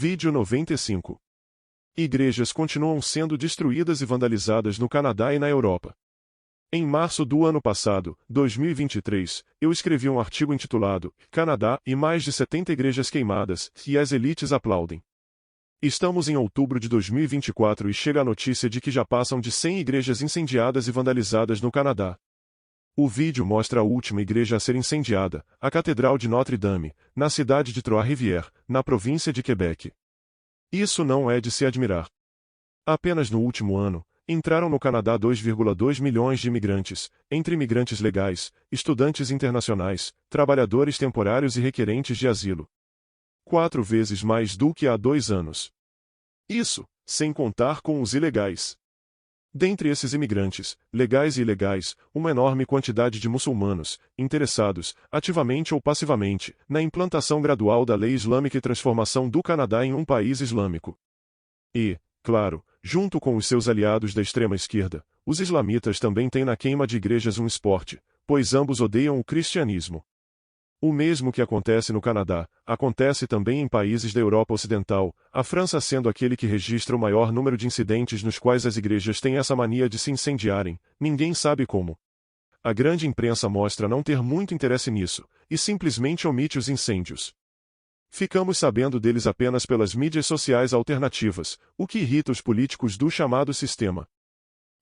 Vídeo 95. Igrejas continuam sendo destruídas e vandalizadas no Canadá e na Europa. Em março do ano passado, 2023, eu escrevi um artigo intitulado Canadá e mais de 70 igrejas queimadas, e as elites aplaudem. Estamos em outubro de 2024 e chega a notícia de que já passam de 100 igrejas incendiadas e vandalizadas no Canadá. O vídeo mostra a última igreja a ser incendiada, a Catedral de Notre-Dame, na cidade de Trois-Rivières, na província de Quebec. Isso não é de se admirar. Apenas no último ano, entraram no Canadá 2,2 milhões de imigrantes, entre imigrantes legais, estudantes internacionais, trabalhadores temporários e requerentes de asilo. 4 vezes mais do que há 2 anos. Isso, sem contar com os ilegais. Dentre esses imigrantes, legais e ilegais, uma enorme quantidade de muçulmanos, interessados, ativamente ou passivamente, na implantação gradual da lei islâmica e transformação do Canadá em um país islâmico. E, claro, junto com os seus aliados da extrema esquerda, os islamitas também têm na queima de igrejas um esporte, pois ambos odeiam o cristianismo. O mesmo que acontece no Canadá, acontece também em países da Europa Ocidental, a França sendo aquele que registra o maior número de incidentes nos quais as igrejas têm essa mania de se incendiarem, ninguém sabe como. A grande imprensa mostra não ter muito interesse nisso, e simplesmente omite os incêndios. Ficamos sabendo deles apenas pelas mídias sociais alternativas, o que irrita os políticos do chamado sistema.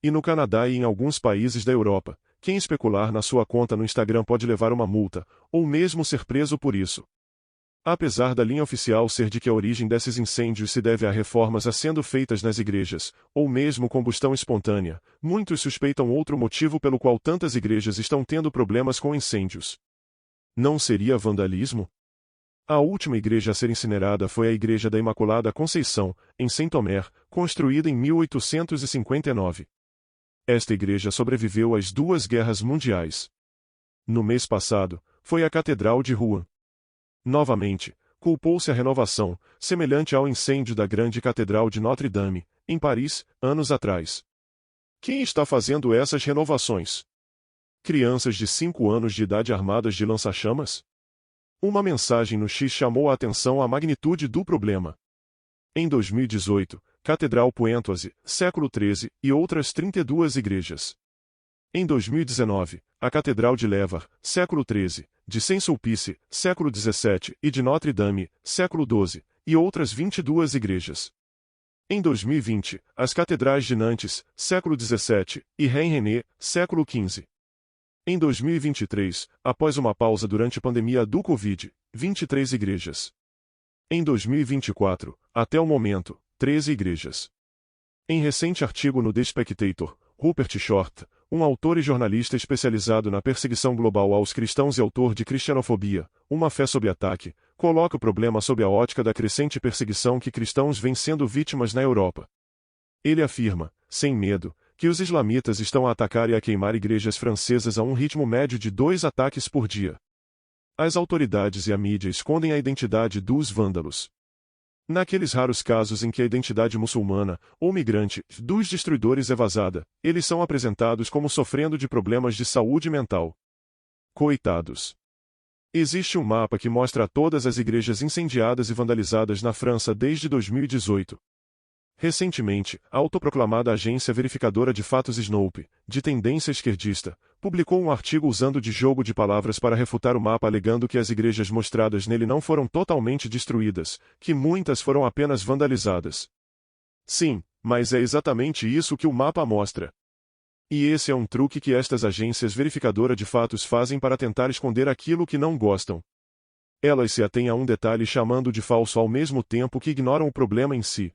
E no Canadá e em alguns países da Europa, quem especular na sua conta no Instagram pode levar uma multa, ou mesmo ser preso por isso. Apesar da linha oficial ser de que a origem desses incêndios se deve a reformas sendo feitas nas igrejas, ou mesmo combustão espontânea, muitos suspeitam outro motivo pelo qual tantas igrejas estão tendo problemas com incêndios. Não seria vandalismo? A última igreja a ser incinerada foi a Igreja da Imaculada Conceição, em Saint-Omer, construída em 1859. Esta igreja sobreviveu às 2 guerras mundiais. No mês passado, foi a Catedral de Rouen. Novamente, culpou-se a renovação, semelhante ao incêndio da grande Catedral de Notre-Dame, em Paris, anos atrás. Quem está fazendo essas renovações? Crianças de 5 anos de idade armadas de lança-chamas? Uma mensagem no X chamou a atenção à magnitude do problema. Em 2018, Catedral Pointoise, século XIII, e outras 32 igrejas. Em 2019, a Catedral de Levar, século XIII, de Saint-Sulpice, século XVII, e de Notre-Dame, século XII, e outras 22 igrejas. Em 2020, as Catedrais de Nantes, século XVII, e Rennes, século XV. Em 2023, após uma pausa durante a pandemia do Covid, 23 igrejas. Em 2024, até o momento, 13 igrejas. Em recente artigo no The Spectator, Rupert Short, um autor e jornalista especializado na perseguição global aos cristãos e autor de Cristianofobia, uma fé sob ataque, coloca o problema sob a ótica da crescente perseguição que cristãos vêm sendo vítimas na Europa. Ele afirma, sem medo, que os islamitas estão a atacar e a queimar igrejas francesas a um ritmo médio de 2 ataques por dia. As autoridades e a mídia escondem a identidade dos vândalos. Naqueles raros casos em que a identidade muçulmana, ou migrante, dos destruidores é vazada, eles são apresentados como sofrendo de problemas de saúde mental. Coitados. Existe um mapa que mostra todas as igrejas incendiadas e vandalizadas na França desde 2018. Recentemente, a autoproclamada agência verificadora de fatos Snoop, de tendência esquerdista, publicou um artigo usando de jogo de palavras para refutar o mapa alegando que as igrejas mostradas nele não foram totalmente destruídas, que muitas foram apenas vandalizadas. Sim, mas é exatamente isso que o mapa mostra. E esse é um truque que estas agências verificadoras de fatos fazem para tentar esconder aquilo que não gostam. Elas se atêm a um detalhe chamando de falso ao mesmo tempo que ignoram o problema em si.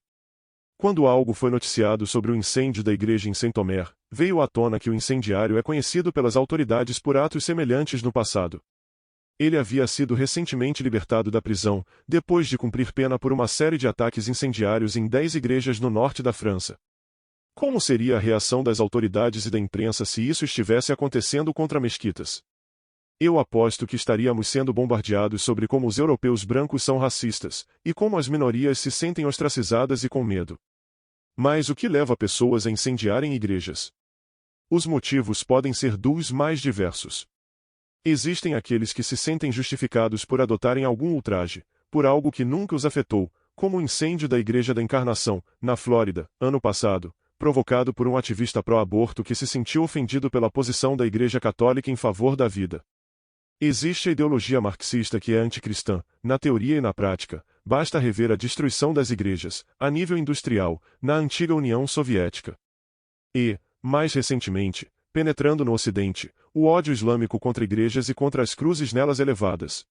Quando algo foi noticiado sobre o incêndio da igreja em Saint-Omer, veio à tona que o incendiário é conhecido pelas autoridades por atos semelhantes no passado. Ele havia sido recentemente libertado da prisão, depois de cumprir pena por uma série de ataques incendiários em 10 igrejas no norte da França. Como seria a reação das autoridades e da imprensa se isso estivesse acontecendo contra mesquitas? Eu aposto que estaríamos sendo bombardeados sobre como os europeus brancos são racistas, e como as minorias se sentem ostracizadas e com medo. Mas o que leva pessoas a incendiarem igrejas? Os motivos podem ser dos mais diversos. Existem aqueles que se sentem justificados por adotarem algum ultraje, por algo que nunca os afetou, como o incêndio da Igreja da Encarnação, na Flórida, ano passado, provocado por um ativista pró-aborto que se sentiu ofendido pela posição da Igreja Católica em favor da vida. Existe a ideologia marxista que é anticristã, na teoria e na prática, basta rever a destruição das igrejas, a nível industrial, na antiga União Soviética. E, mais recentemente, penetrando no Ocidente, o ódio islâmico contra igrejas e contra as cruzes nelas elevadas.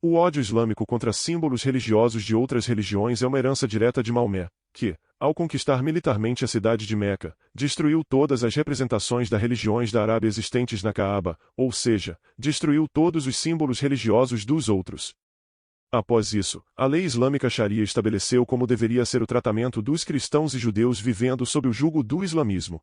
O ódio islâmico contra símbolos religiosos de outras religiões é uma herança direta de Maomé, que, ao conquistar militarmente a cidade de Meca, destruiu todas as representações das religiões da Arábia existentes na Caaba, ou seja, destruiu todos os símbolos religiosos dos outros. Após isso, a lei islâmica Sharia estabeleceu como deveria ser o tratamento dos cristãos e judeus vivendo sob o jugo do islamismo.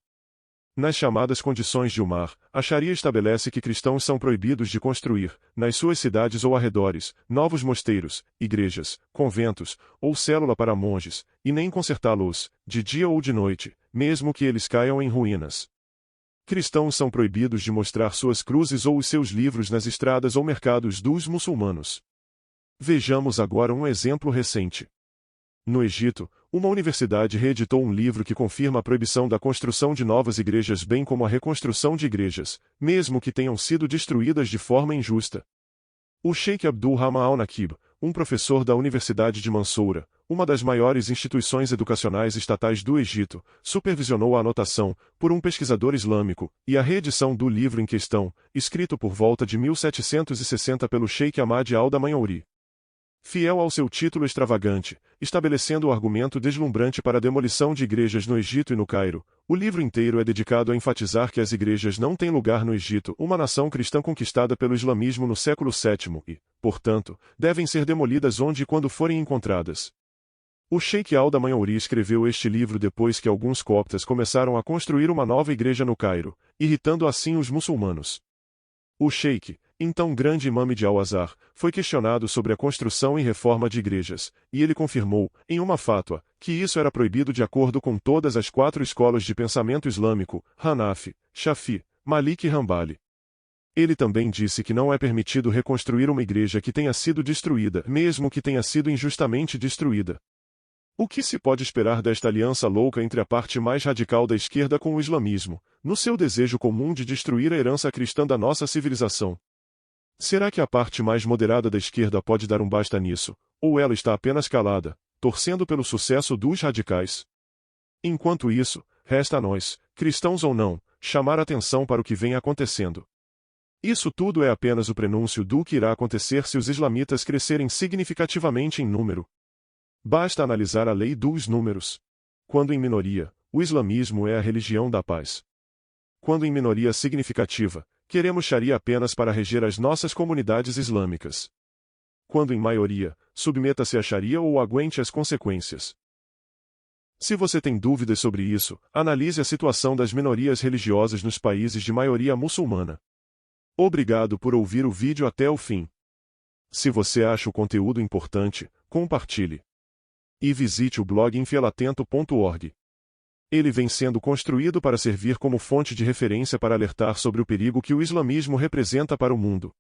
Nas chamadas condições de Umar, a Sharia estabelece que cristãos são proibidos de construir, nas suas cidades ou arredores, novos mosteiros, igrejas, conventos, ou célula para monges, e nem consertá-los, de dia ou de noite, mesmo que eles caiam em ruínas. Cristãos são proibidos de mostrar suas cruzes ou os seus livros nas estradas ou mercados dos muçulmanos. Vejamos agora um exemplo recente. No Egito, uma universidade reeditou um livro que confirma a proibição da construção de novas igrejas bem como a reconstrução de igrejas, mesmo que tenham sido destruídas de forma injusta. O Sheikh Abdul Rahman Al-Nakib, um professor da Universidade de Mansoura, uma das maiores instituições educacionais estatais do Egito, supervisionou a anotação, por um pesquisador islâmico, e a reedição do livro em questão, escrito por volta de 1760 pelo Sheikh Ahmad Al-Damanhouri. Fiel ao seu título extravagante, estabelecendo o argumento deslumbrante para a demolição de igrejas no Egito e no Cairo, o livro inteiro é dedicado a enfatizar que as igrejas não têm lugar no Egito, uma nação cristã conquistada pelo islamismo no século VII e, portanto, devem ser demolidas onde e quando forem encontradas. O Sheikh Al-Damanhouri escreveu este livro depois que alguns coptas começaram a construir uma nova igreja no Cairo, irritando assim os muçulmanos. O Sheikh, então grande imame de Al-Azhar, foi questionado sobre a construção e reforma de igrejas, e ele confirmou, em uma fátua, que isso era proibido de acordo com todas as 4 escolas de pensamento islâmico, Hanafi, Shafi, Malik e Hanbali. Ele também disse que não é permitido reconstruir uma igreja que tenha sido destruída, mesmo que tenha sido injustamente destruída. O que se pode esperar desta aliança louca entre a parte mais radical da esquerda com o islamismo, no seu desejo comum de destruir a herança cristã da nossa civilização? Será que a parte mais moderada da esquerda pode dar um basta nisso, ou ela está apenas calada, torcendo pelo sucesso dos radicais? Enquanto isso, resta a nós, cristãos ou não, chamar atenção para o que vem acontecendo. Isso tudo é apenas o prenúncio do que irá acontecer se os islamitas crescerem significativamente em número. Basta analisar a lei dos números. Quando em minoria, o islamismo é a religião da paz. Quando em minoria significativa, queremos Sharia apenas para reger as nossas comunidades islâmicas. Quando em maioria, submeta-se a Sharia ou aguente as consequências. Se você tem dúvidas sobre isso, analise a situação das minorias religiosas nos países de maioria muçulmana. Obrigado por ouvir o vídeo até o fim. Se você acha o conteúdo importante, compartilhe. E visite o blog infielaatento.org. Ele vem sendo construído para servir como fonte de referência para alertar sobre o perigo que o islamismo representa para o mundo.